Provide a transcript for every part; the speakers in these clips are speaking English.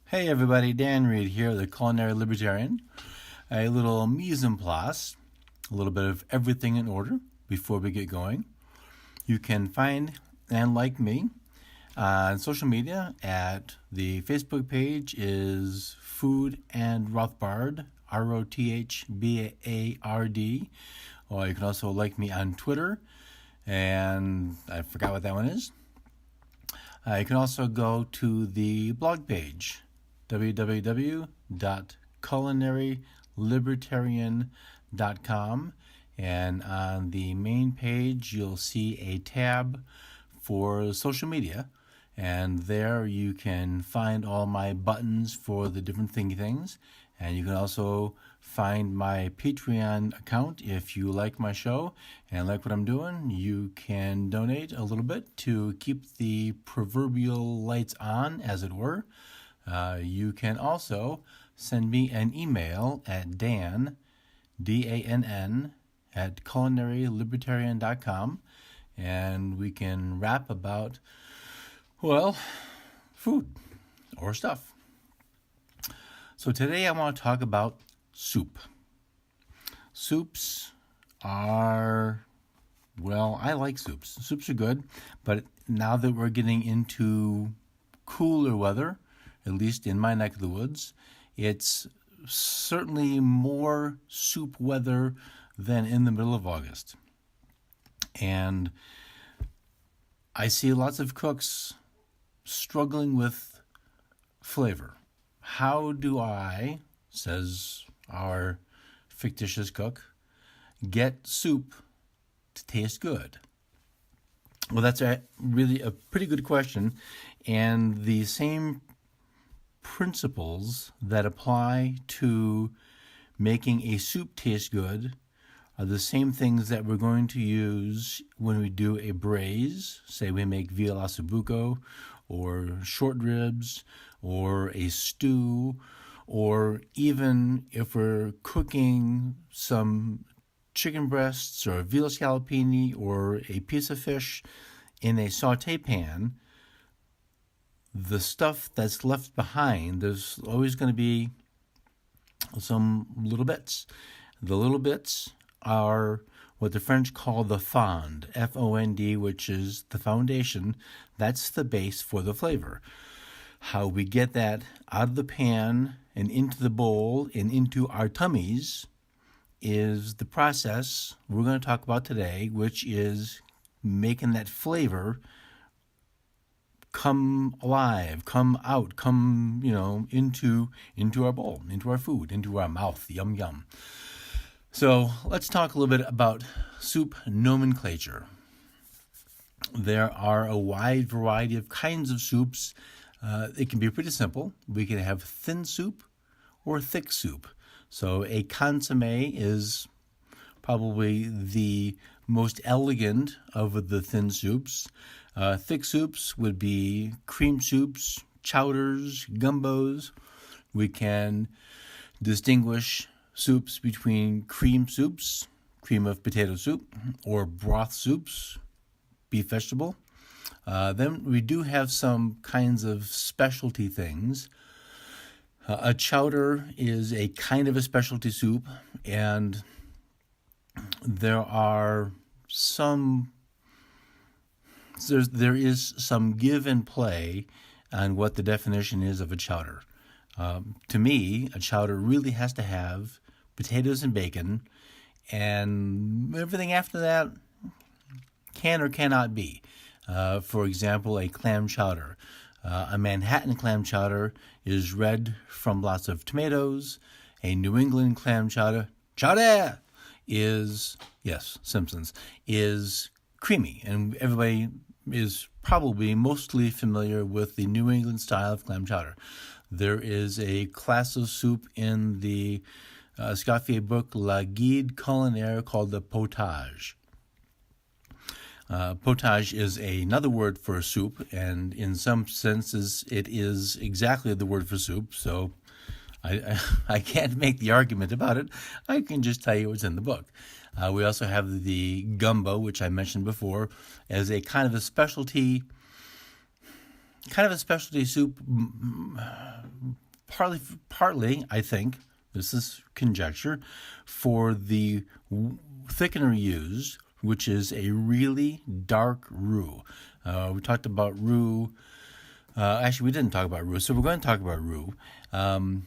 Hey everybody, Dan Reed here, the Culinary Libertarian. A little mise en place, a little bit of everything in order before we get going. You can find and like me on social media at the Facebook page is Food and Rothbard, Rothbard, or you can also like me on Twitter, and I forgot what that one is. You can also go to the blog page, www.culinarylibertarian.com, and on the main page you'll see a tab for social media, and there you can find all my buttons for the different thingy things, and you can also find my Patreon account. If you like my show and like what I'm doing, you can donate a little bit to keep the proverbial lights on, as it were. You can also send me an email at Dan, D-A-N-N, at culinarylibertarian.com, and we can rap about, well, food or stuff. So today I want to talk about soup. Soups are, well, I like soups. Soups are good, but now that we're getting into cooler weather, at least in my neck of the woods, it's certainly more soup weather than in the middle of August. And I see lots of cooks struggling with flavor. How do I, says our fictitious cook, get soup to taste good? Well, that's really a pretty good question, and the same principles that apply to making a soup taste good are the same things that we're going to use when we do a braise. Say we make veal ossobuco, or short ribs, or a stew, or even if we're cooking some chicken breasts or veal scallopini or a piece of fish in a saute pan. The stuff that's left behind, there's always going to be some little bits. The little bits are what the French call the fond, F-O-N-D, which is the foundation. That's the base for the flavor. How we get that out of the pan and into the bowl and into our tummies is the process we're going to talk about today, which is making that flavor come alive, come out, come, into our bowl, into our food, into our mouth. Yum, yum. So let's talk a little bit about soup nomenclature. There are a wide variety of kinds of soups. It can be pretty simple. We can have thin soup or thick soup. So a consommé is probably the most elegant of the thin soups. Thick soups would be cream soups, chowders, gumbos. We can distinguish soups between cream soups, cream of potato soup, or broth soups, beef vegetable. Then we do have some kinds of specialty things. A chowder is a kind of a specialty soup, and there is some give and play on what the definition is of a chowder. To me, a chowder really has to have potatoes and bacon, and everything after that can or cannot be. For example, a clam chowder. A Manhattan clam chowder is red from lots of tomatoes. A New England clam chowder is, yes, Simpsons, is creamy. And everybody is probably mostly familiar with the New England style of clam chowder. There is a class of soup in the Escoffier book La Guide Culinaire called the potage. Potage is another word for soup, and in some senses it is exactly the word for soup, so I can't make the argument about it. I can just tell you what's in the book. We also have the gumbo, which I mentioned before, as a kind of a specialty kind of a specialty soup, partly, I think, this is conjecture, for the thickener used, which is a really dark roux. We talked about roux. Actually, we didn't talk about roux, so we're going to talk about roux. And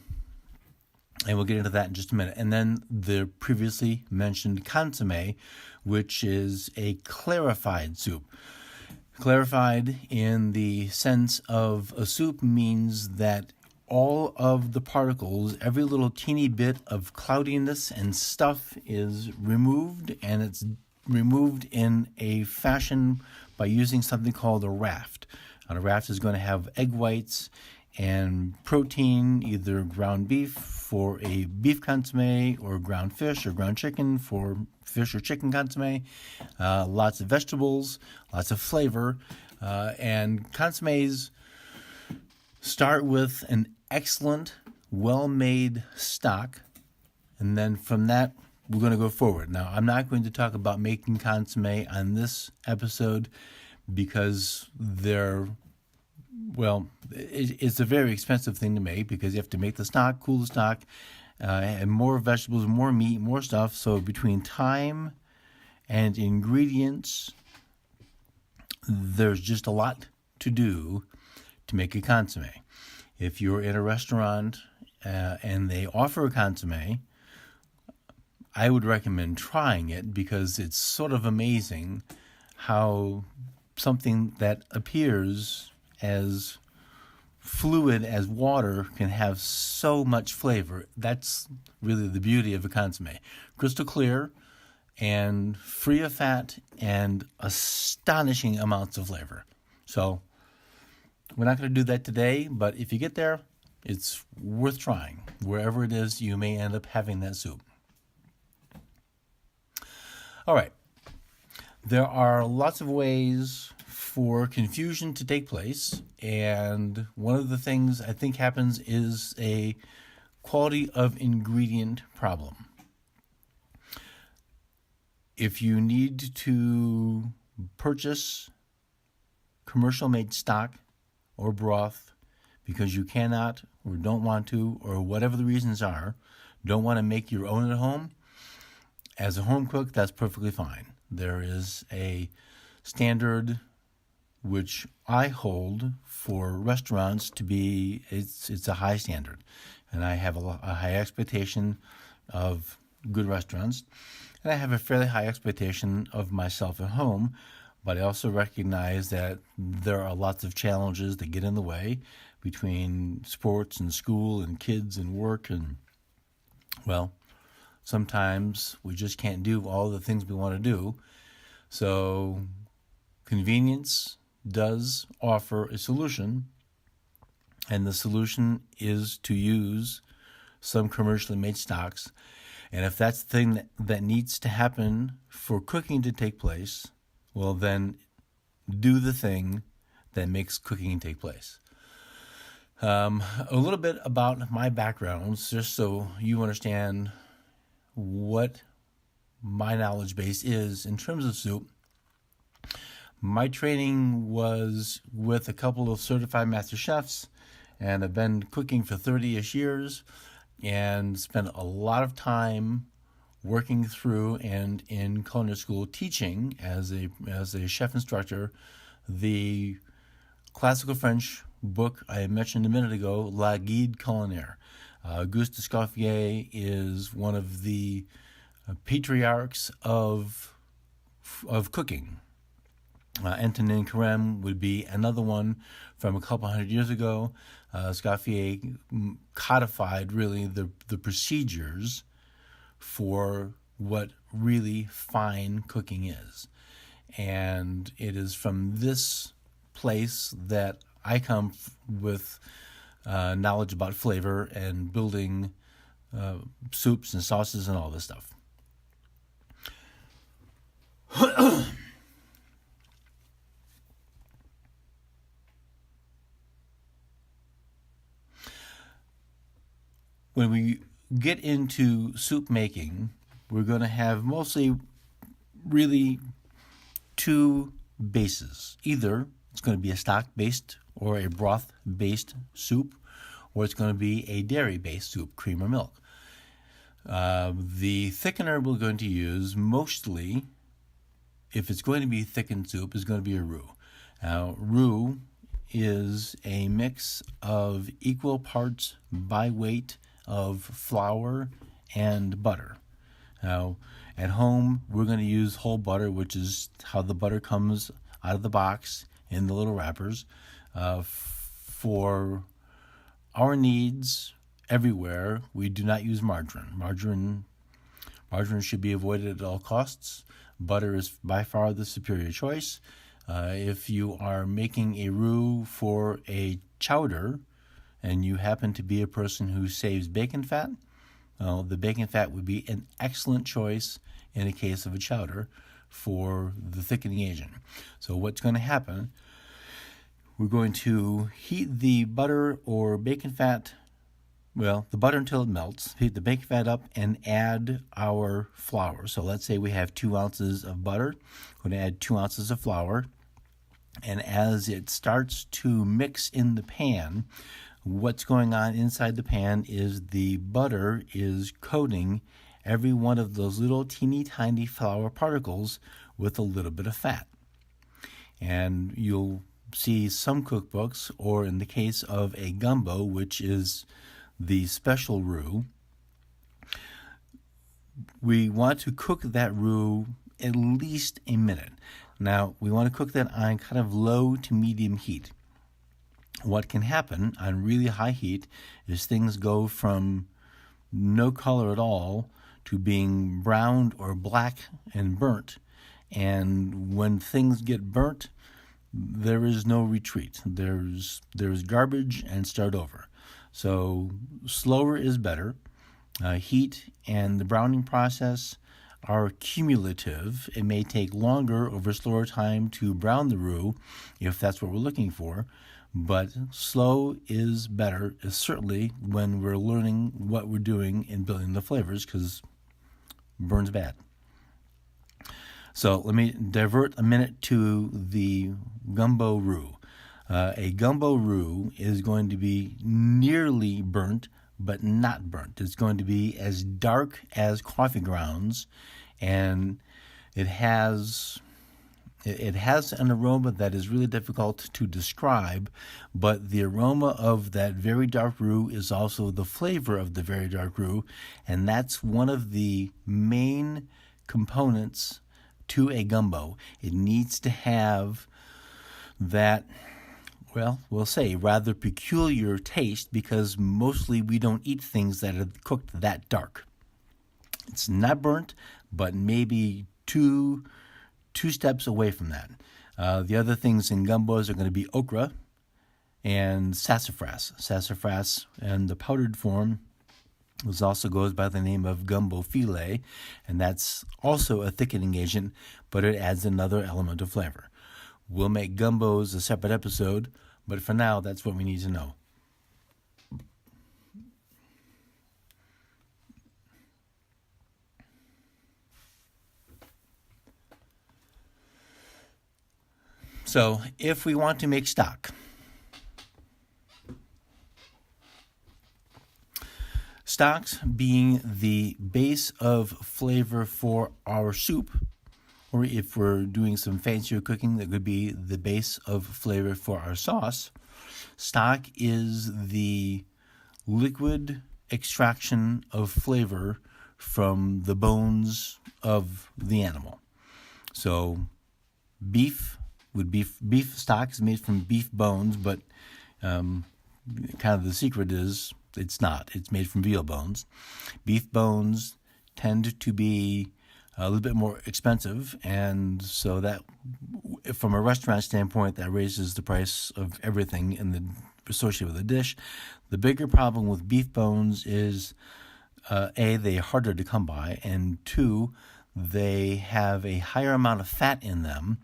we'll get into that in just a minute. And then the previously mentioned consommé, which is a clarified soup. Clarified in the sense of a soup means that all of the particles, every little teeny bit of cloudiness and stuff is removed, and it's removed in a fashion by using something called a raft. And a raft is going to have egg whites and protein, either ground beef for a beef consommé, or ground fish or ground chicken for fish or chicken consommé, lots of vegetables, lots of flavor, and consommés start with an excellent, well-made stock, and then from that, we're going to go forward. Now, I'm not going to talk about making consommé on this episode because it's a very expensive thing to make because you have to make the stock, cool the stock, and more vegetables, more meat, more stuff. So between time and ingredients, there's just a lot to do to make a consommé. If you're in a restaurant and they offer a consommé, I would recommend trying it because it's sort of amazing how something that appears as fluid as water can have so much flavor. That's really the beauty of a consommé. Crystal clear and free of fat and astonishing amounts of flavor. So we're not going to do that today, but if you get there, it's worth trying. Wherever it is, you may end up having that soup. All right. There are lots of ways for confusion to take place, and one of the things I think happens is a quality of ingredient problem. If you need to purchase commercial-made stock or broth because you cannot or don't want to, or whatever the reasons are, don't want to make your own at home, as a home cook, that's perfectly fine. There is a standard which I hold for restaurants to be, it's a high standard. And I have a high expectation of good restaurants. And I have a fairly high expectation of myself at home. But I also recognize that there are lots of challenges that get in the way between sports and school and kids and work. And, well, sometimes we just can't do all the things we want to do. So convenience does offer a solution, and the solution is to use some commercially made stocks. And if that's the thing that needs to happen for cooking to take place, well, then do the thing that makes cooking take place. A little bit about my background, just so you understand what my knowledge base is in terms of soup. My training was with a couple of certified master chefs, and I've been cooking for 30-ish years and spent a lot of time working through and in culinary school teaching as a chef instructor the classical French book I mentioned a minute ago, La Guide Culinaire. Auguste Escoffier is one of the patriarchs of cooking. Antonin Carême would be another one from a couple hundred years ago. Escoffier codified really the procedures for what really fine cooking is. And it is from this place that I come with knowledge about flavor and building soups and sauces and all this stuff. When we get into soup making, we're going to have mostly really two bases. Either it's going to be a stock-based or a broth-based soup, or it's going to be a dairy-based soup, cream or milk. The thickener we're going to use mostly, if it's going to be thickened soup, is going to be a roux. Now, roux is a mix of equal parts by weight of flour and butter. Now, at home, we're going to use whole butter, which is how the butter comes out of the box in the little wrappers. For our needs everywhere, we do not use margarine. Margarine should be avoided at all costs. Butter is by far the superior choice. If you are making a roux for a chowder and you happen to be a person who saves bacon fat, the bacon fat would be an excellent choice in a case of a chowder for the thickening agent. So what's going to happen, we're going to heat the butter or bacon fat, the butter until it melts, heat the bacon fat up and add our flour. So let's say we have 2 ounces of butter. We're going to add 2 ounces of flour. And as it starts to mix in the pan, what's going on inside the pan is the butter is coating every one of those little teeny tiny flour particles with a little bit of fat. And you'll see some cookbooks, or in the case of a gumbo, which is the special roux, we want to cook that roux at least a minute. Now, we want to cook that on kind of low to medium heat. What can happen on really high heat is things go from no color at all to being browned or black and burnt. And when things get burnt, there is no retreat. There's garbage and start over. So slower is better. Heat and the browning process are cumulative. It may take longer over slower time to brown the roux if that's what we're looking for, but slow is better, certainly when we're learning what we're doing in building the flavors, because burn's bad. So let me divert a minute to the gumbo roux. A gumbo roux is going to be nearly burnt, but not burnt. It's going to be as dark as coffee grounds, and it has an aroma that is really difficult to describe, but the aroma of that very dark roux is also the flavor of the very dark roux, and that's one of the main components to a gumbo. It needs to have that, we'll say rather peculiar taste, because mostly we don't eat things that are cooked that dark. It's not burnt, but maybe two steps away from that. The other things in gumbos are going to be okra and sassafras. Sassafras in the powdered form also goes by the name of gumbo filet, and that's also a thickening agent, but it adds another element of flavor. We'll make gumbos a separate episode, but for now, that's what we need to know. So, if we want to make stock, stocks being the base of flavor for our soup, or if we're doing some fancier cooking, that could be the base of flavor for our sauce. Stock is the liquid extraction of flavor from the bones of the animal. So beef stock is made from beef bones, but kind of the secret is it's not. It's made from veal bones. Beef bones tend to be a little bit more expensive, and so that, from a restaurant standpoint, that raises the price of everything associated with the dish. The bigger problem with beef bones is, A, they're harder to come by, and 2, they have a higher amount of fat in them,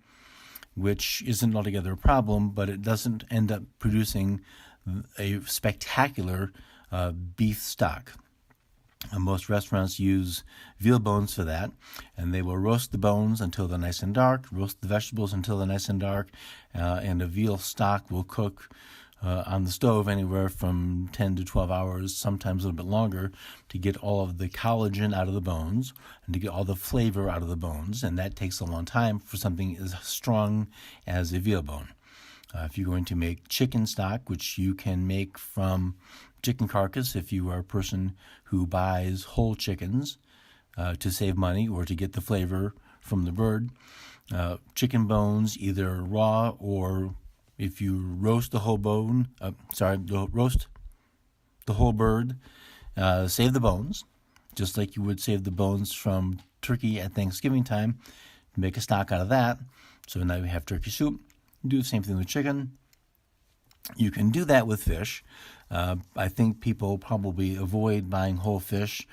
which isn't altogether a problem, but it doesn't end up producing a spectacular beef stock. Most restaurants use veal bones for that, and they will roast the bones until they're nice and dark, roast the vegetables until they're nice and dark, and a veal stock will cook on the stove anywhere from 10 to 12 hours, sometimes a little bit longer, to get all of the collagen out of the bones and to get all the flavor out of the bones, and that takes a long time for something as strong as a veal bone. If you're going to make chicken stock, which you can make from chicken carcass if you are a person who buys whole chickens to save money or to get the flavor from the bird, chicken bones, either raw or if you roast the whole roast the whole bird, save the bones, just like you would save the bones from turkey at Thanksgiving time, make a stock out of that. So now we have turkey soup. Do the same thing with chicken. You can do that with fish. I think people probably avoid buying whole fish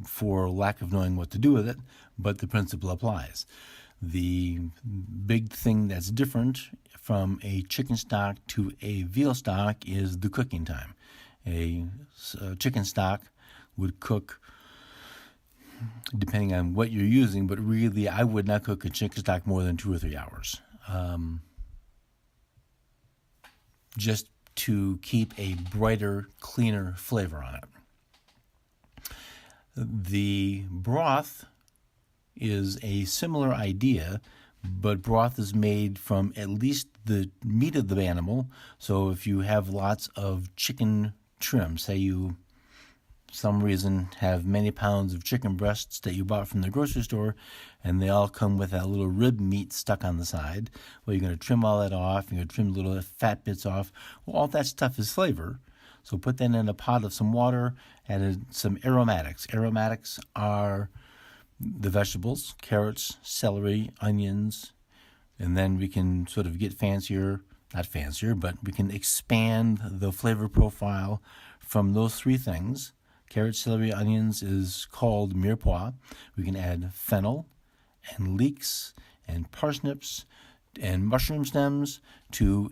for lack of knowing what to do with it, but the principle applies. The big thing that's different from a chicken stock to a veal stock is the cooking time. A chicken stock would cook, depending on what you're using, but really I would not cook a chicken stock more than 2 or 3 hours. Just to keep a brighter, cleaner flavor on it. The broth is a similar idea, but broth is made from at least the meat of the animal. So if you have lots of chicken trim, say you some reason have many pounds of chicken breasts that you bought from the grocery store, and they all come with that little rib meat stuck on the side. Well, you're going to trim all that off. You're going to trim the little fat bits off. Well, all that stuff is flavor. So put that in a pot of some water, add some aromatics. Aromatics are the vegetables, carrots, celery, onions, and then we can sort of get not fancier, but we can expand the flavor profile from those 3 things. Carrots, celery, onions is called mirepoix. We can add fennel and leeks and parsnips and mushroom stems to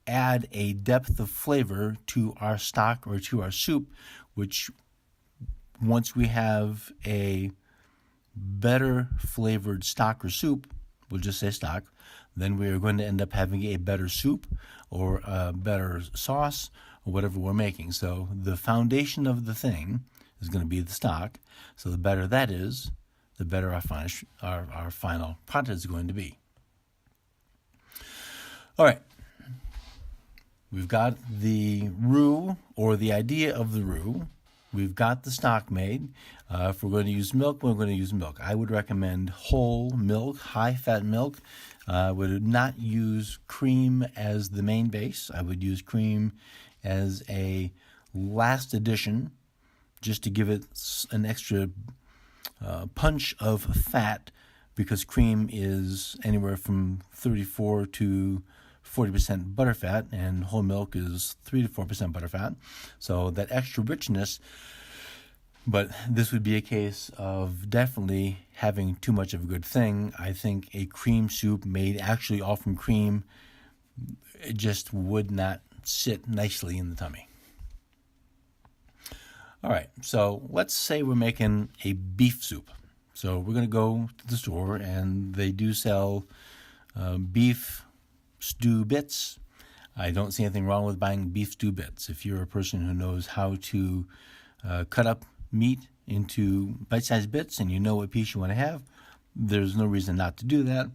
add a depth of flavor to our stock or to our soup, which once we have a better flavored stock or soup, we'll just say stock, then we are going to end up having a better soup or a better sauce or whatever we're making. So the foundation of the thing is going to be the stock. So the better that is, the better our final product is going to be. All right. We've got the roux or the idea of the roux. We've got the stock made. If we're going to use milk, we're going to use milk. I would recommend whole milk, high-fat milk. I would not use cream as the main base. I would use cream as a last addition just to give it an extra punch of fat, because cream is anywhere from 34 to 40% butterfat, and whole milk is 3 to 4% butterfat. So that extra richness, but this would be a case of definitely having too much of a good thing. I think a cream soup made actually all from cream, it just would not sit nicely in the tummy. All right, so let's say we're making a beef soup. So we're going to go to the store, and they do sell beef stew bits. I don't see anything wrong with buying beef stew bits. If you're a person who knows how to cut up meat into bite-sized bits and you know what piece you want to have, there's no reason not to do that,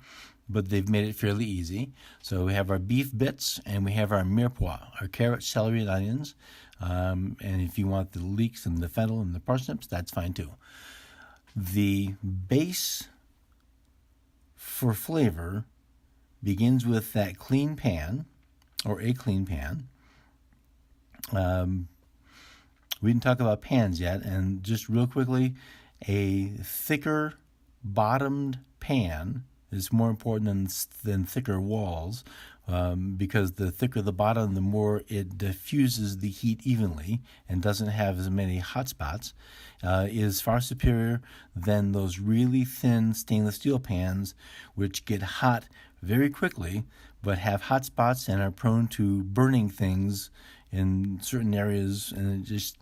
but they've made it fairly easy. So we have our beef bits and we have our mirepoix, our carrots, celery, and onions. And if you want the leeks and the fennel and the parsnips, that's fine too. The base for flavor begins with that clean pan, or a clean pan. We didn't talk about pans yet, and just real quickly, a thicker bottomed pan is more important than thicker walls, because the thicker the bottom, the more it diffuses the heat evenly and doesn't have as many hot spots, is far superior than those really thin stainless steel pans, which get hot very quickly, but have hot spots and are prone to burning things in certain areas, and it just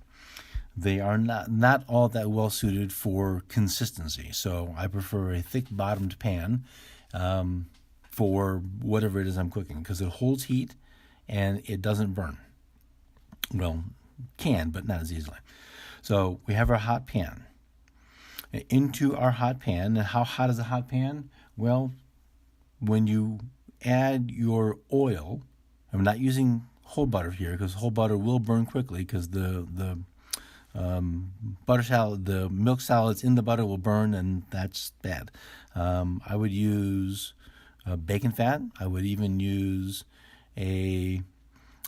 they are not all that well suited for consistency. So I prefer a thick bottomed pan for whatever it is I'm cooking, because it holds heat and it doesn't burn. Well, can, but not as easily. So we have our hot pan. Into our hot pan, and how hot is a hot pan? Well, when you add your oil, I'm not using whole butter here because whole butter will burn quickly, because the butter salad, the milk solids in the butter will burn, and that's bad. I would use bacon fat. I would even use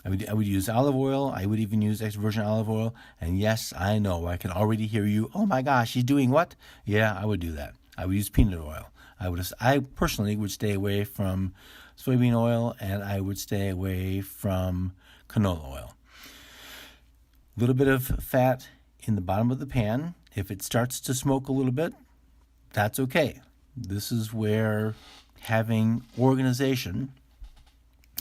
I would use olive oil. I would even use extra virgin olive oil. And yes, I know, I can already hear you. Oh my gosh, she's doing what? Yeah, I would do that. I would use peanut oil. I personally would stay away from soybean oil, and I would stay away from canola oil. A little bit of fat in the bottom of the pan. If it starts to smoke a little bit, that's okay. This is where having organization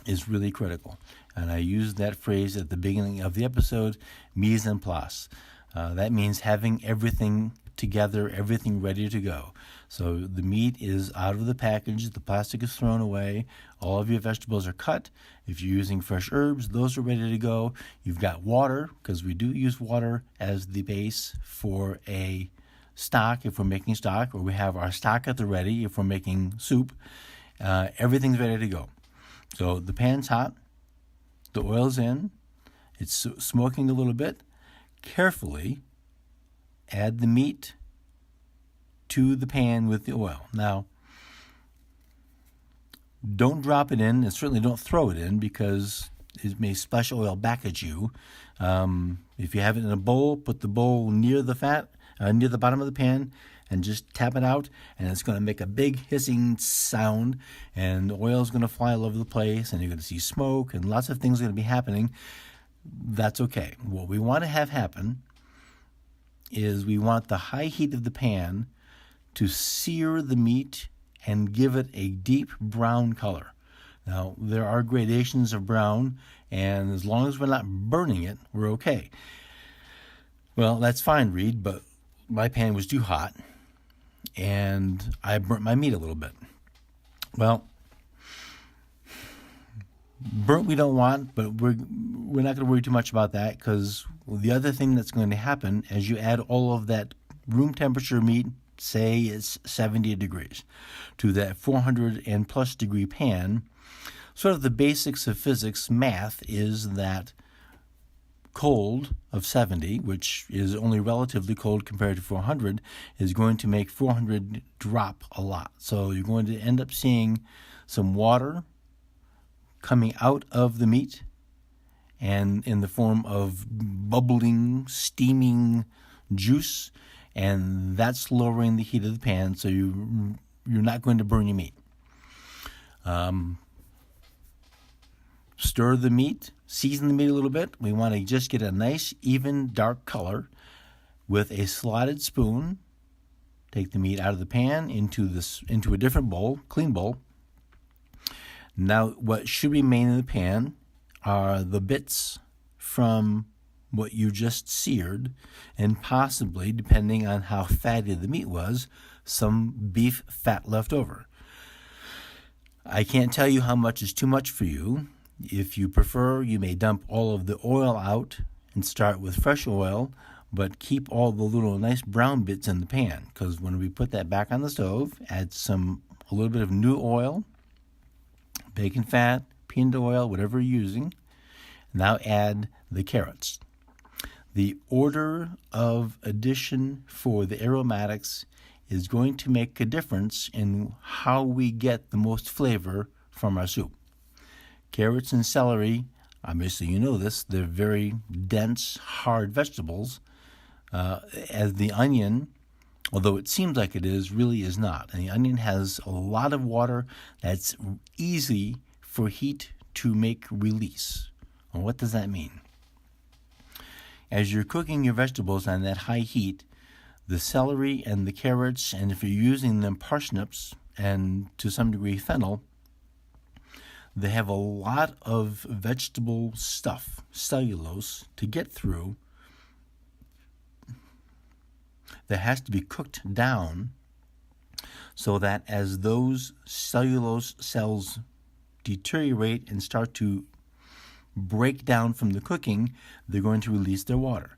is really critical. And I used that phrase at the beginning of the episode, mise en place. That means having everything together, everything ready to go. So the meat is out of the package, the plastic is thrown away, all of your vegetables are cut. If you're using fresh herbs, those are ready to go. You've got water, because we do use water as the base for a stock if we're making stock, or we have our stock at the ready if we're making soup. Everything's ready to go. So the pan's hot, the oil's in, it's smoking a little bit. Carefully add the meat to the pan with the oil. Now, don't drop it in, and certainly don't throw it in, because it may splash oil back at you. If you have it in a bowl, put the bowl near the fat, near the bottom of the pan, and just tap it out, and it's going to make a big hissing sound, and the oil is going to fly all over the place, and you're going to see smoke, and lots of things are going to be happening. That's okay. What we want to have happen is we want the high heat of the pan to sear the meat and give it a deep brown color. Now, there are gradations of brown, and as long as we're not burning it, we're okay. Well, that's fine, Reed, but my pan was too hot, and I burnt my meat a little bit. Well, burnt we don't want, but we're not going to worry too much about that, because the other thing that's going to happen as you add all of that room temperature meat, say it's 70 degrees, to that 400 and plus degree pan, sort of the basics of physics, math, is that cold of 70, which is only relatively cold compared to 400, is going to make 400 drop a lot. So you're going to end up seeing some water coming out of the meat, and in the form of bubbling, steaming juice, and that's lowering the heat of the pan, so you're not going to burn your meat. Stir the meat, season the meat a little bit. We want to just get a nice, even, dark color. With a slotted spoon, take the meat out of the pan into a different bowl, clean bowl. Now, what should remain in the pan are the bits from what you just seared, and possibly, depending on how fatty the meat was, some beef fat left over. I can't tell you how much is too much for you. If you prefer, you may dump all of the oil out and start with fresh oil, but keep all the little nice brown bits in the pan, because when we put that back on the stove, add a little bit of new oil, bacon fat, peanut oil, whatever you're using. Now add the carrots. The order of addition for the aromatics is going to make a difference in how we get the most flavor from our soup. Carrots and celery, obviously you know this, they're very dense, hard vegetables. As the onion, although it seems like it is, really is not. And the onion has a lot of water that's easy for heat to make release. Well, what does that mean? As you're cooking your vegetables on that high heat, the celery and the carrots, and if you're using them, parsnips, and to some degree fennel, they have a lot of vegetable stuff, cellulose, to get through that has to be cooked down so that as those cellulose cells deteriorate and start to break down from the cooking, they're going to release their water.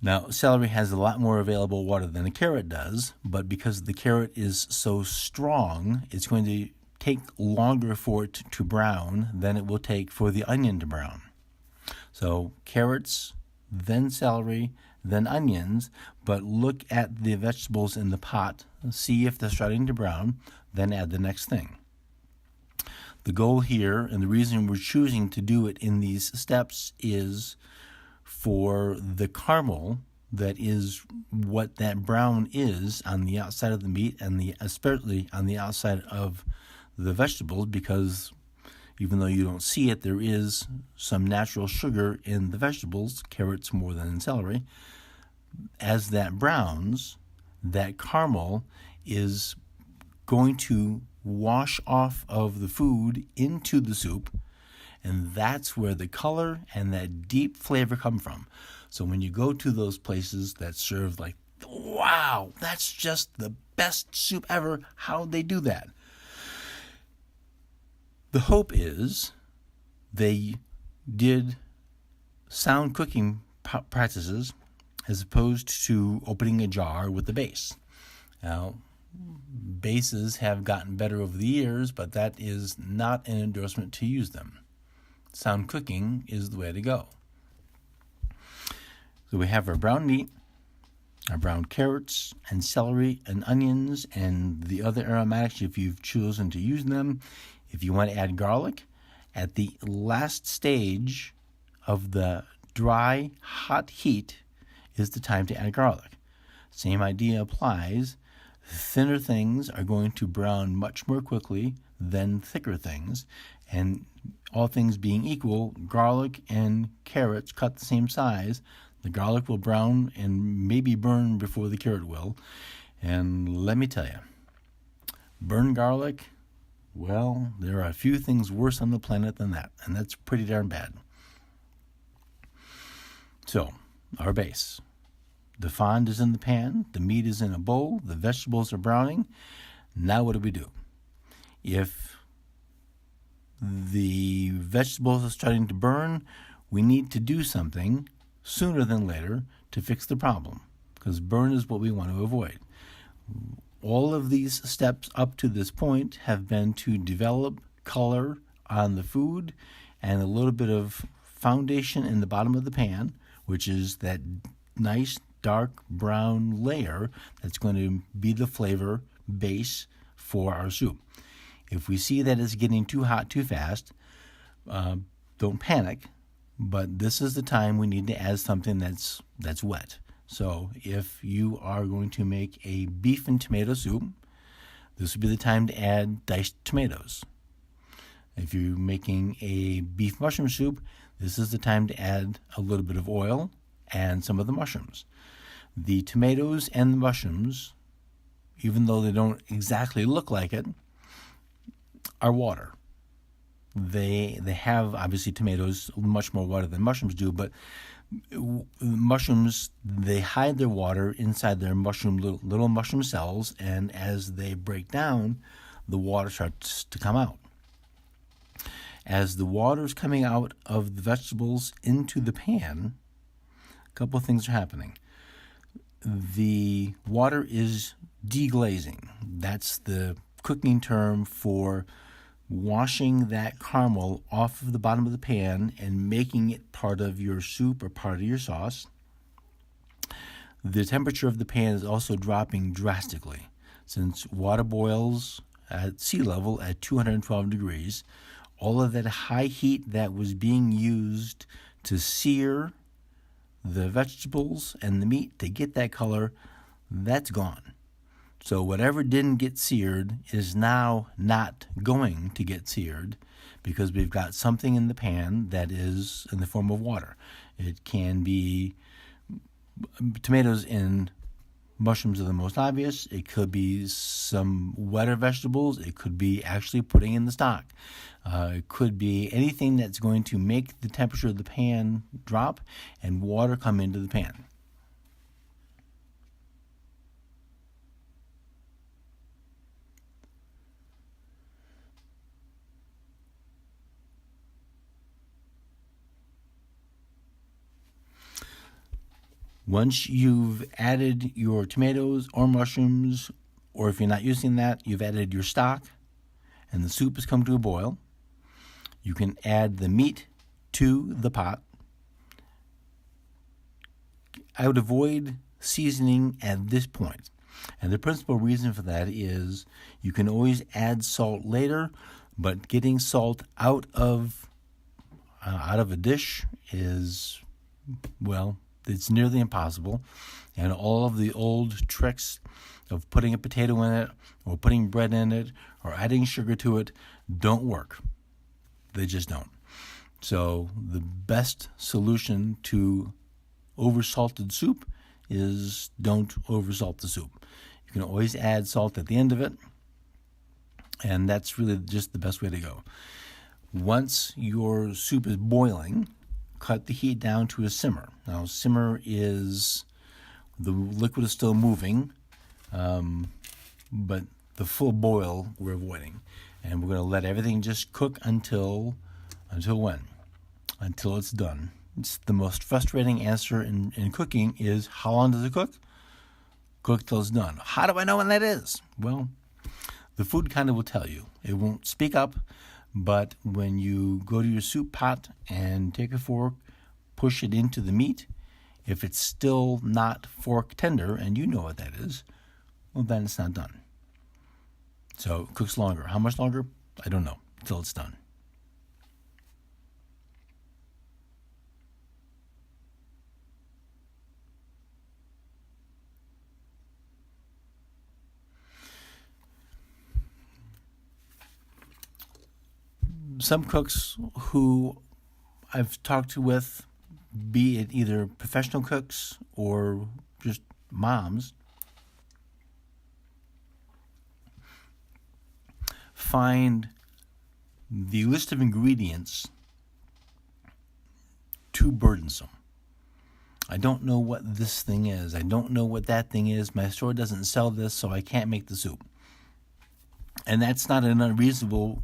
Now, celery has a lot more available water than a carrot does, but because the carrot is so strong, it's going to take longer for it to brown than it will take for the onion to brown. So carrots, then celery, then onions, but look at the vegetables in the pot, see if they're starting to brown, then add the next thing. The goal here, and the reason we're choosing to do it in these steps, is for the caramel that is what that brown is on the outside of the meat, and especially on the outside of the vegetables, because even though you don't see it, there is some natural sugar in the vegetables, carrots more than in celery. As that browns, that caramel is going to wash off of the food into the soup, and that's where the color and that deep flavor come from. So when you go to those places that serve like, wow, that's just the best soup ever, how'd they do that? The hope is they did sound cooking practices as opposed to opening a jar with the base. Now, bases have gotten better over the years, but that is not an endorsement to use them. Sound cooking is the way to go. So we have our brown meat, our brown carrots and celery and onions and the other aromatics if you've chosen to use them. If you want to add garlic, at the last stage of the dry, hot heat is the time to add garlic. Same idea applies. Thinner things are going to brown much more quickly than thicker things. And all things being equal, garlic and carrots cut the same size. The garlic will brown and maybe burn before the carrot will. And let me tell you, burned garlic, well, there are a few things worse on the planet than that, and that's pretty darn bad. So, our base. The fond is in the pan, the meat is in a bowl, the vegetables are browning. Now what do? If the vegetables are starting to burn, we need to do something sooner than later to fix the problem, because burn is what we want to avoid. All of these steps up to this point have been to develop color on the food and a little bit of foundation in the bottom of the pan, which is that nice dark brown layer that's going to be the flavor base for our soup. If we see that it's getting too hot too fast, don't panic, but this is the time we need to add something that's wet. So if you are going to make a beef and tomato soup, this would be the time to add diced tomatoes. If you're making a beef mushroom soup, this is the time to add a little bit of oil and some of the mushrooms. The tomatoes and the mushrooms, even though they don't exactly look like it, are water. They have, obviously, tomatoes much more water than mushrooms do, but mushrooms, they hide their water inside their little mushroom cells, and as they break down, the water starts to come out. As the water is coming out of the vegetables into the pan, a couple of things are happening. The water is deglazing. That's the cooking term for washing that caramel off of the bottom of the pan and making it part of your soup or part of your sauce. The temperature of the pan is also dropping drastically. Since water boils at sea level at 212 degrees, all of that high heat that was being used to sear the vegetables and the meat to get that color, that's gone. So whatever didn't get seared is now not going to get seared because we've got something in the pan that is in the form of water. It can be tomatoes and mushrooms are the most obvious. It could be some wetter vegetables. It could be actually putting in the stock. It could be anything that's going to make the temperature of the pan drop and water come into the pan. Once you've added your tomatoes or mushrooms, or if you're not using that, you've added your stock, and the soup has come to a boil, you can add the meat to the pot. I would avoid seasoning at this point. And the principal reason for that is you can always add salt later, but getting salt out of a dish is, well, it's nearly impossible. And all of the old tricks of putting a potato in it or putting bread in it or adding sugar to it don't work. They just don't. So the best solution to oversalted soup is don't oversalt the soup. You can always add salt at the end of it, and that's really just the best way to go. Once your soup is boiling, cut the heat down to a simmer. Now, simmer is the liquid is still moving, but the full boil we're avoiding. And we're going to let everything just cook until when? Until it's done. It's the most frustrating answer in cooking is, how long does it cook? Cook till it's done. How do I know when that is? Well, the food kind of will tell you. It won't speak up, but when you go to your soup pot and take a fork, push it into the meat, if it's still not fork tender, and you know what that is, well, then it's not done. So it cooks longer. How much longer? I don't know, until it's done. Some cooks who I've talked to with, be it either professional cooks or just moms, find the list of ingredients too burdensome. I don't know what this thing is. I don't know what that thing is. My store doesn't sell this, so I can't make the soup. And that's not an unreasonable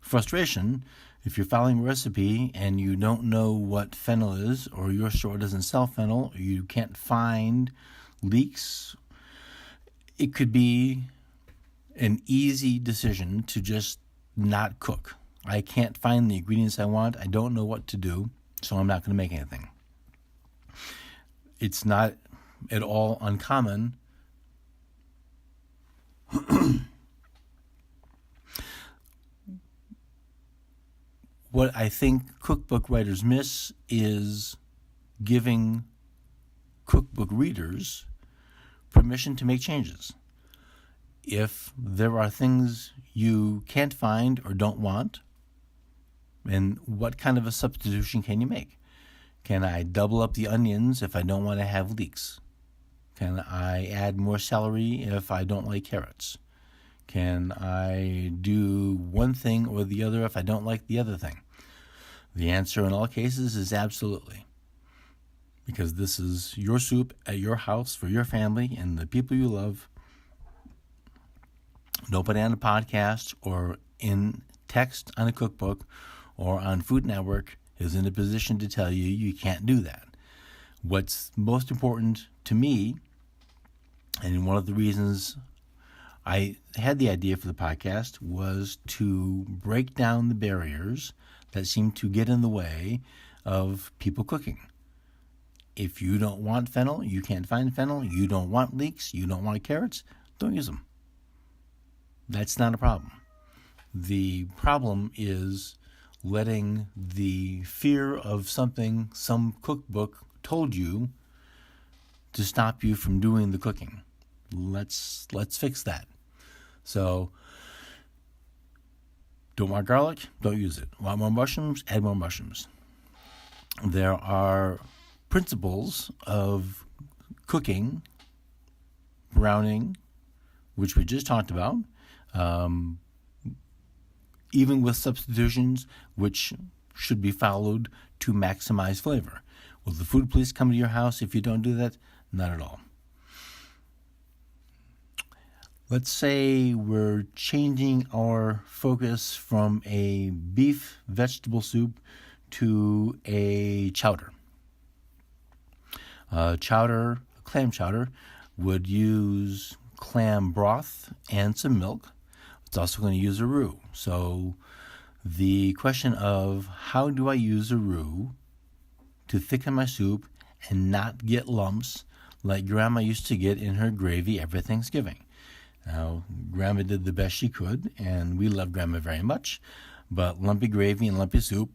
frustration. If you're following a recipe and you don't know what fennel is, or your store doesn't sell fennel, or you can't find leeks, it could be an easy decision to just not cook. I can't find the ingredients I want. I don't know what to do, so I'm not going to make anything. It's not at all uncommon what I think cookbook writers miss is giving cookbook readers permission to make changes. If there are things you can't find or don't want, and what kind of a substitution can you make? Can I double up the onions if I don't want to have leeks? Can I add more celery if I don't like carrots? Can I do one thing or the other if I don't like the other thing? The answer in all cases is absolutely. Because this is your soup at your house for your family and the people you love. Nobody on a podcast or in text on a cookbook or on Food Network is in a position to tell you you can't do that. What's most important to me, and one of the reasons I had the idea for the podcast, was to break down the barriers that seem to get in the way of people cooking. If you don't want fennel, you can't find fennel, you don't want leeks, you don't want carrots, don't use them. That's not a problem. The problem is letting the fear of something some cookbook told you to stop you from doing the cooking. Let's fix that. So, don't want garlic? Don't use it. Want more mushrooms? Add more mushrooms. There are principles of cooking, browning, which we just talked about, even with substitutions, which should be followed to maximize flavor. Will the food police come to your house if you don't do that? Not at all. Let's say we're changing our focus from a beef vegetable soup to a chowder. Clam chowder would use clam broth and some milk. It's also going to use a roux. So the question of how do I use a roux to thicken my soup and not get lumps like Grandma used to get in her gravy every Thanksgiving. Now, Grandma did the best she could, and we love Grandma very much, but lumpy gravy and lumpy soup,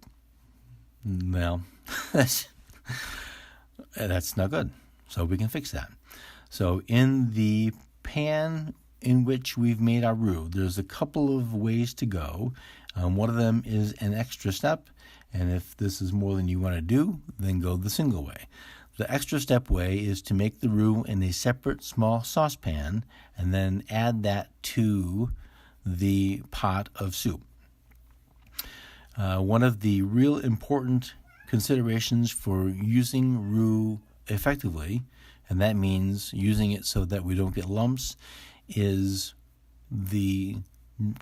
well, that's not good. So we can fix that. So in the pan in which we've made our roux, there's a couple of ways to go. One of them is an extra step, and if this is more than you want to do, then go the single way. The extra step way is to make the roux in a separate small saucepan and then add that to the pot of soup. One of the real important considerations for using roux effectively, and that means using it so that we don't get lumps, is the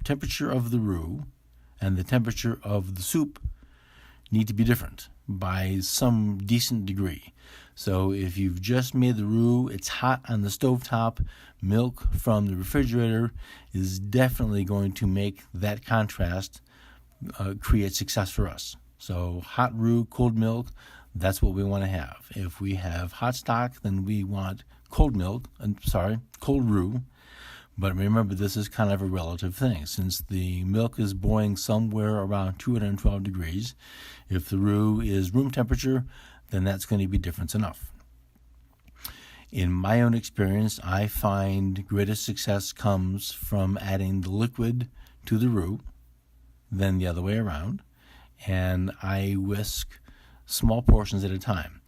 temperature of the roux and the temperature of the soup need to be different by some decent degree. So if you've just made the roux, it's hot on the stovetop, milk from the refrigerator is definitely going to make that contrast create success for us. So hot roux, cold milk, that's what we want to have. If we have hot stock, then we want cold roux. But remember, this is kind of a relative thing. Since the milk is boiling somewhere around 212 degrees, if the roux is room temperature, then that's going to be difference enough. In my own experience, I find greatest success comes from adding the liquid to the roux than the other way around, and I whisk small portions at a time.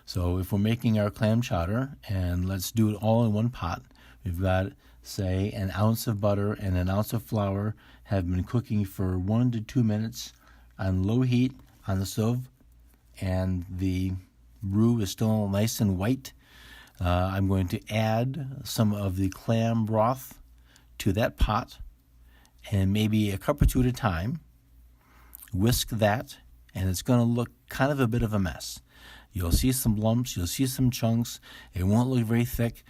So if we're making our clam chowder, and let's do it all in one pot, we've got, say, an ounce of butter and an ounce of flour have been cooking for 1 to 2 minutes on low heat on the stove, and the roux is still nice and white. I'm going to add some of the clam broth to that pot, and maybe a cup or two at a time. Whisk that, and it's going to look kind of a bit of a mess. You'll see some lumps, you'll see some chunks. It won't look very thick.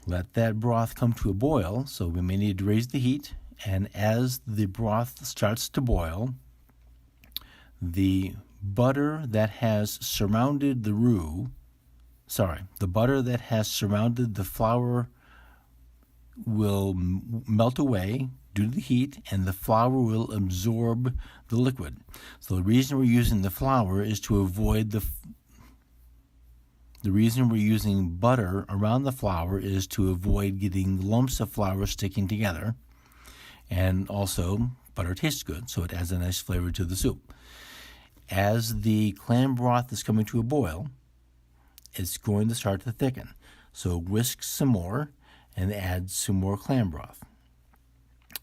Let that broth come to a boil, so we may need to raise the heat, and as the broth starts to boil, the butter that has surrounded the flour will melt away due to the heat, and the flour will absorb the liquid. So the reason we're using the flour is to avoid the reason we're using butter around the flour is to avoid getting lumps of flour sticking together. And also, butter tastes good, so it adds a nice flavor to the soup. As the clam broth is coming to a boil, it's going to start to thicken. So whisk some more and add some more clam broth.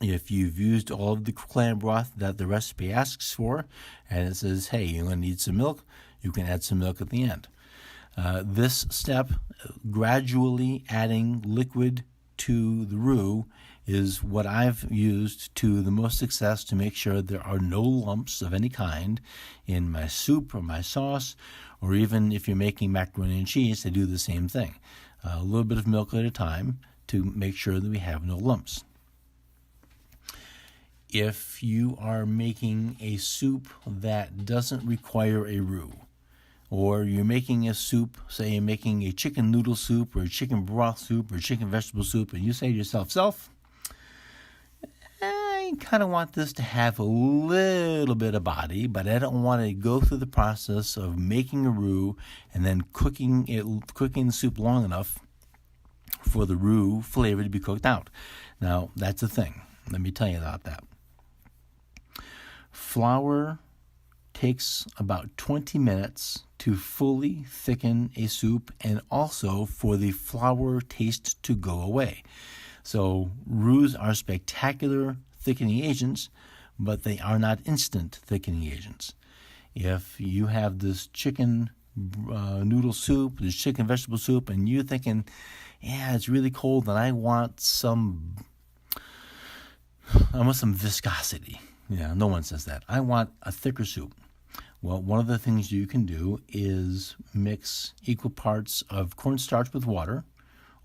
If you've used all of the clam broth that the recipe asks for, and it says, hey, you're going to need some milk, you can add some milk at the end. This step, gradually adding liquid to the roux, is what I've used to the most success to make sure there are no lumps of any kind in my soup or my sauce, or even if you're making macaroni and cheese, they do the same thing. A little bit of milk at a time to make sure that we have no lumps. If you are making a soup that doesn't require a roux, or you're making a soup, say you're making a chicken noodle soup or a chicken broth soup or chicken vegetable soup, and you say to yourself, I kind of want this to have a little bit of body, but I don't want to go through the process of making a roux and then cooking the soup long enough for the roux flavor to be cooked out. Now, that's the thing. Let me tell you about that. Flour takes about 20 minutes to fully thicken a soup, and also for the flour taste to go away. So roux are spectacular thickening agents, but they are not instant thickening agents. If you have this chicken noodle soup, this chicken vegetable soup, and you're thinking, yeah, it's really cold and I want some viscosity. Yeah, no one says that. I want a thicker soup. Well, one of the things you can do is mix equal parts of cornstarch with water,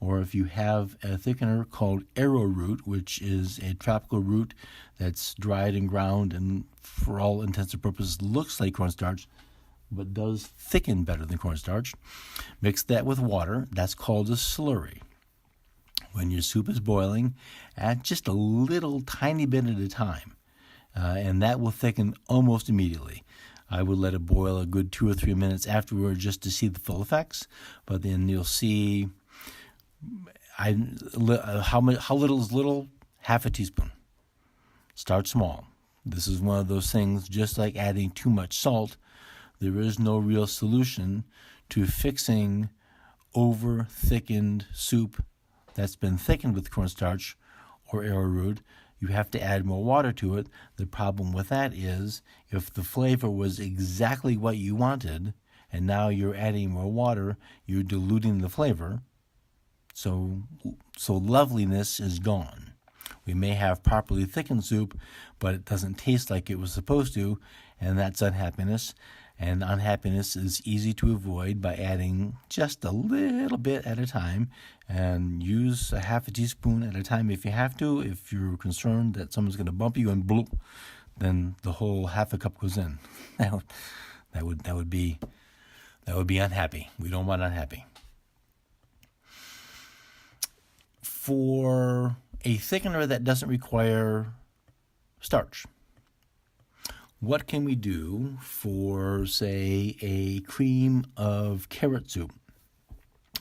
or if you have a thickener called arrowroot, which is a tropical root that's dried and ground and for all intents and purposes looks like cornstarch, but does thicken better than cornstarch. Mix that with water. That's called a slurry. When your soup is boiling, add just a little tiny bit at a time, and that will thicken almost immediately. I would let it boil a good 2 or 3 minutes afterward just to see the full effects, but then you'll see how little is little? Half a teaspoon. Start small. This is one of those things, just like adding too much salt, there is no real solution to fixing over-thickened soup that's been thickened with cornstarch or arrowroot. You have to add more water to it. The problem with that is if the flavor was exactly what you wanted and now you're adding more water, you're diluting the flavor. So loveliness is gone. We may have properly thickened soup, but it doesn't taste like it was supposed to, and that's unhappiness. And unhappiness is easy to avoid by adding just a little bit at a time, and use a half a teaspoon at a time if you have to. If you're concerned that someone's going to bump you and bloop, then the whole half a cup goes in. That would be unhappy. We don't want unhappy. For a thickener that doesn't require starch, what can we do for, say, a cream of carrot soup?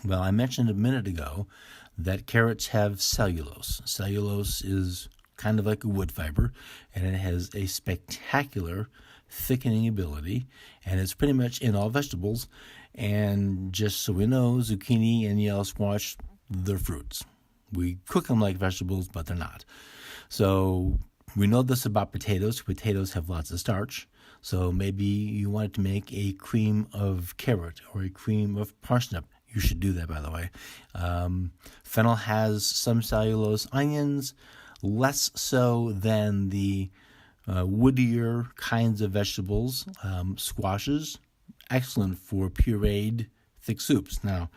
Well, I mentioned a minute ago that carrots have cellulose. Cellulose is kind of like a wood fiber, and it has a spectacular thickening ability, and it's pretty much in all vegetables. And just so we know, zucchini and yellow squash, they're fruits. We cook them like vegetables, but they're not. So we know this about potatoes. Potatoes have lots of starch. So maybe you wanted to make a cream of carrot or a cream of parsnip. You should do that, by the way. Fennel has some cellulose. Onions, less so than the woodier kinds of vegetables. Squashes, excellent for pureed thick soups. Now,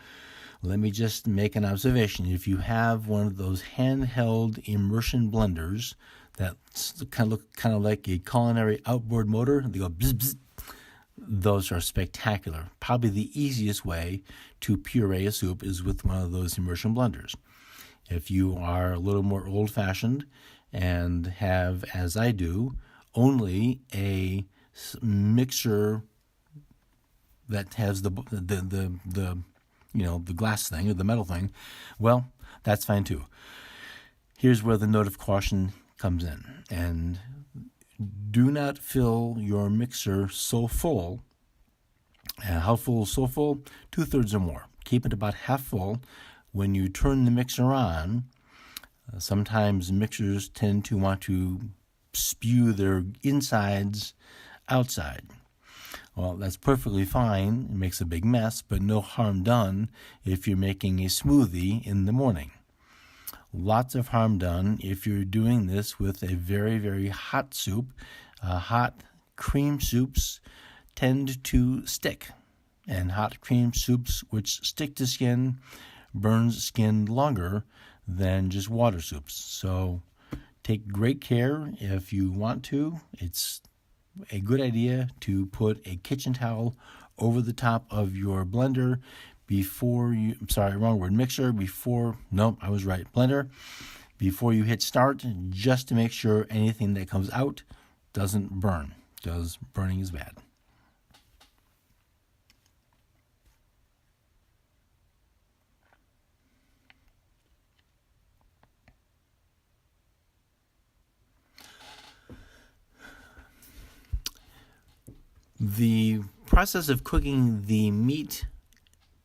let me just make an observation. If you have one of those handheld immersion blenders that kind of look like a culinary outboard motor, they go bzz, bzz, those are spectacular. Probably the easiest way to puree a soup is with one of those immersion blenders. If you are a little more old-fashioned and have, as I do, only a mixer that has the glass thing or the metal thing, well, that's fine too. Here's where the note of caution comes in. And do not fill your mixer so full. How full is so full? 2/3 or more. Keep it about half full. When you turn the mixer on, sometimes mixers tend to want to spew their insides outside. Well, that's perfectly fine. It makes a big mess, but no harm done if you're making a smoothie in the morning. Lots of harm done if you're doing this with a very, very hot soup. Hot cream soups tend to stick, and hot cream soups which stick to skin burns skin longer than just water soups. So take great care if you want to. It's a good idea to put a kitchen towel over the top of your blender blender, before you hit start, just to make sure anything that comes out doesn't burn, because burning is bad. The process of cooking the meat,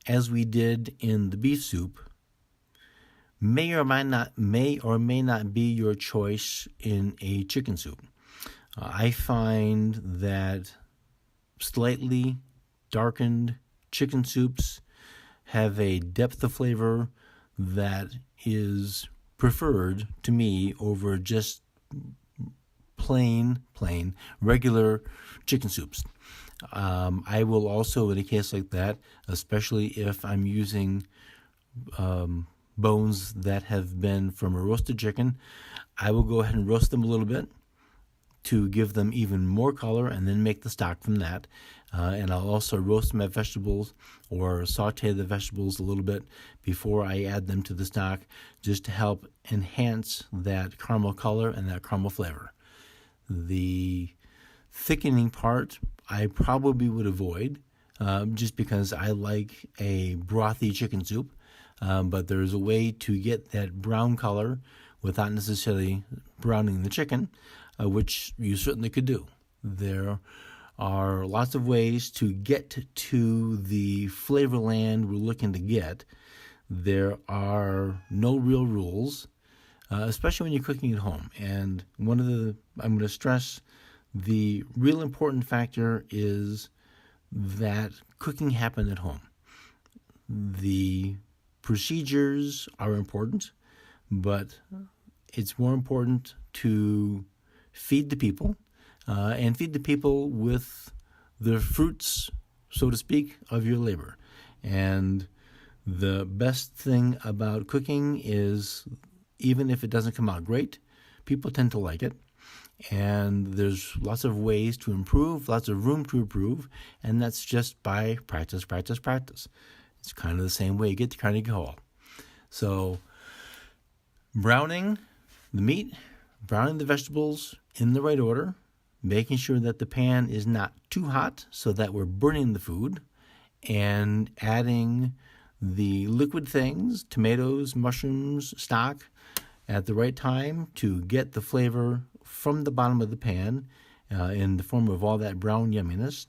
as we did in the beef soup, may or may not be your choice in a chicken soup. I find that slightly darkened chicken soups have a depth of flavor that is preferred to me over just plain regular chicken soups. I will also, in a case like that, especially if I'm using bones that have been from a roasted chicken, I will go ahead and roast them a little bit to give them even more color, and then make the stock from that. And I'll also roast my vegetables or saute the vegetables a little bit before I add them to the stock, just to help enhance that caramel color and that caramel flavor. The thickening part I probably would avoid, just because I like a brothy chicken soup. But there's a way to get that brown color without necessarily browning the chicken, which you certainly could do. There are lots of ways to get to the flavor land we're looking to get. There are no real rules, especially when you're cooking at home. And I'm going to stress, the real important factor is that cooking happened at home. The procedures are important, but it's more important to feed the people, and feed the people with the fruits, so to speak, of your labor. And the best thing about cooking is, even if it doesn't come out great, people tend to like it. And there's lots of ways to improve, lots of room to improve, and that's just by practice, practice, practice. It's kind of the same way you get to Carnegie Hall. So browning the meat, browning the vegetables in the right order, making sure that the pan is not too hot so that we're burning the food, and adding the liquid things, tomatoes, mushrooms, stock, at the right time to get the flavor from the bottom of the pan in the form of all that brown yumminess.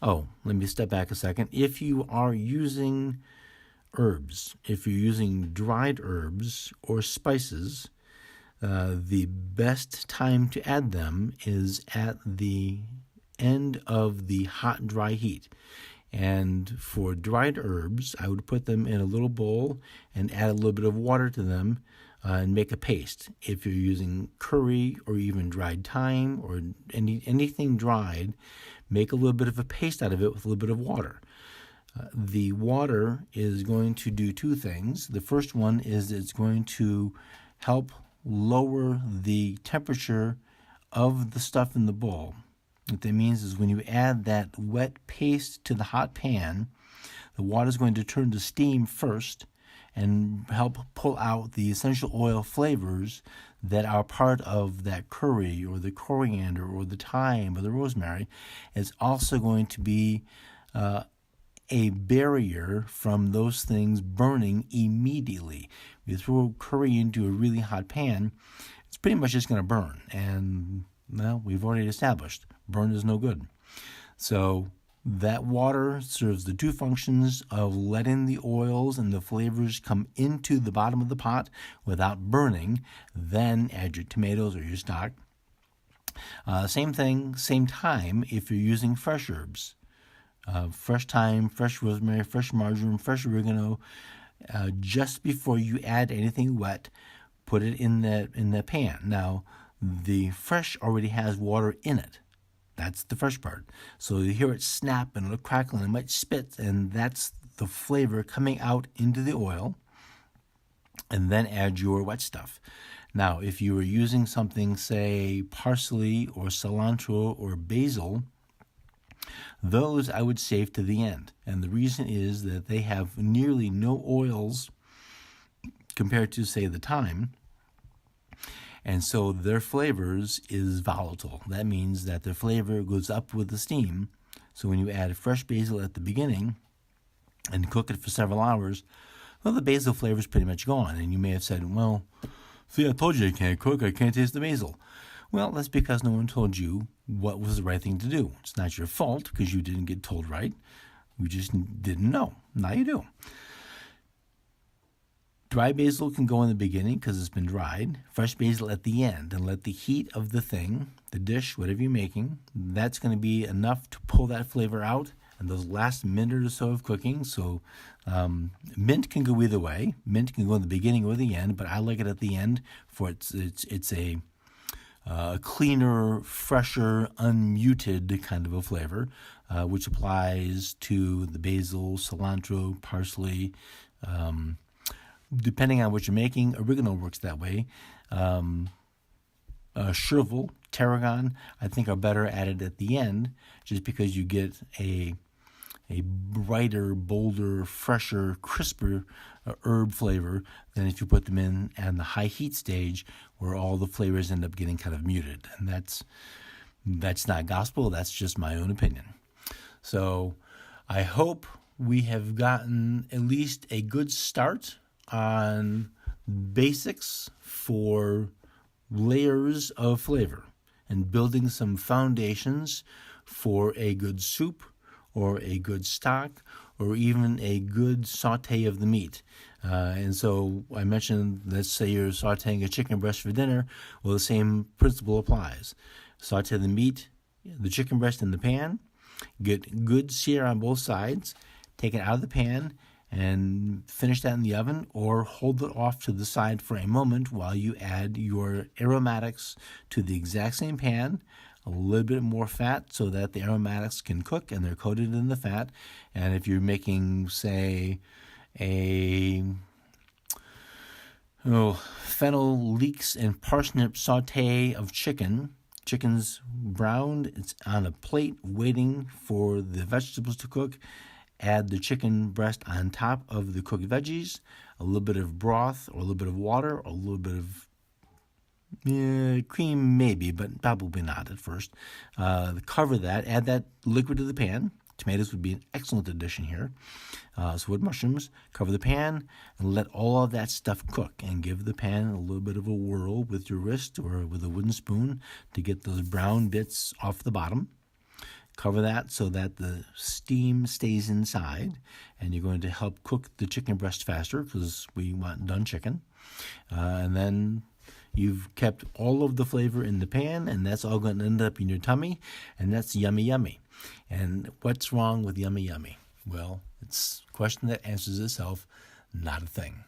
Oh, let me step back a second. If you are using herbs, if you're using dried herbs or spices, the best time to add them is at the end of the hot, dry heat. And for dried herbs, I would put them in a little bowl and add a little bit of water to them and make a paste. If you're using curry or even dried thyme or anything dried, make a little bit of a paste out of it with a little bit of water. The water is going to do two things. The first one is it's going to help lower the temperature of the stuff in the bowl. What that means is when you add that wet paste to the hot pan, the water is going to turn to steam first and help pull out the essential oil flavors that are part of that curry or the coriander or the thyme or the rosemary. It's also going to be a barrier from those things burning immediately. If you throw curry into a really hot pan, it's pretty much just going to burn. And, well, we've already established burn is no good. So that water serves the two functions of letting the oils and the flavors come into the bottom of the pot without burning. Then add your tomatoes or your stock. Same thing, same time if you're using fresh herbs. Fresh thyme, fresh rosemary, fresh marjoram, fresh oregano. Just before you add anything wet, put it in the pan. Now, the fresh already has water in it. That's the fresh part. So you hear it snap and it'll crackle and it might spit, and that's the flavor coming out into the oil. And then add your wet stuff. Now, if you were using something, say, parsley or cilantro or basil, those I would save to the end. And the reason is that they have nearly no oils compared to, say, the thyme. And so their flavors is volatile. That means that their flavor goes up with the steam. So when you add fresh basil at the beginning and cook it for several hours, well, the basil flavor is pretty much gone. And you may have said, well, see, I told you I can't cook. I can't taste the basil. Well, that's because no one told you what was the right thing to do. It's not your fault because you didn't get told right. You just didn't know. Now you do. Dry basil can go in the beginning because it's been dried. Fresh basil at the end, and let the heat of the thing, the dish, whatever you're making, that's going to be enough to pull that flavor out in those last minute or so of cooking. So mint can go either way. Mint can go in the beginning or the end, but I like it at the end for it's a a cleaner, fresher, unmuted kind of a flavor, which applies to the basil, cilantro, parsley. Depending on what you're making, oregano works that way. Chervil, tarragon, I think are better added at the end, just because you get a brighter, bolder, fresher, crisper herb flavor than if you put them in the high heat stage, where all the flavors end up getting kind of muted. And that's not gospel. That's just my own opinion. So I hope we have gotten at least a good start on basics for layers of flavor and building some foundations for a good soup or a good stock or even a good saute of the meat. And so I mentioned, let's say you're sauteing a chicken breast for dinner. Well, the same principle applies. Saute the meat, the chicken breast in the pan, get good sear on both sides, take it out of the pan, and finish that in the oven, or hold it off to the side for a moment while you add your aromatics to the exact same pan, a little bit more fat so that the aromatics can cook and they're coated in the fat. And if you're making, say, a fennel leeks and parsnip saute of chicken's browned, it's on a plate waiting for the vegetables to cook. Add the chicken breast on top of the cooked veggies, a little bit of broth or a little bit of water or a little bit of cream maybe, but probably not at first. Cover that, add that liquid to the pan. Tomatoes would be an excellent addition here. So with mushrooms, cover the pan and let all of that stuff cook, and give the pan a little bit of a whirl with your wrist or with a wooden spoon to get those brown bits off the bottom. Cover that so that the steam stays inside, and you're going to help cook the chicken breast faster because we want done chicken. And then you've kept all of the flavor in the pan, and that's all going to end up in your tummy, and that's yummy, yummy. And what's wrong with yummy, yummy? Well, it's a question that answers itself, not a thing.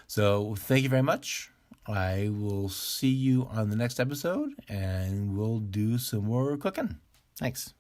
So thank you very much. I will see you on the next episode, and we'll do some more cooking. Thanks.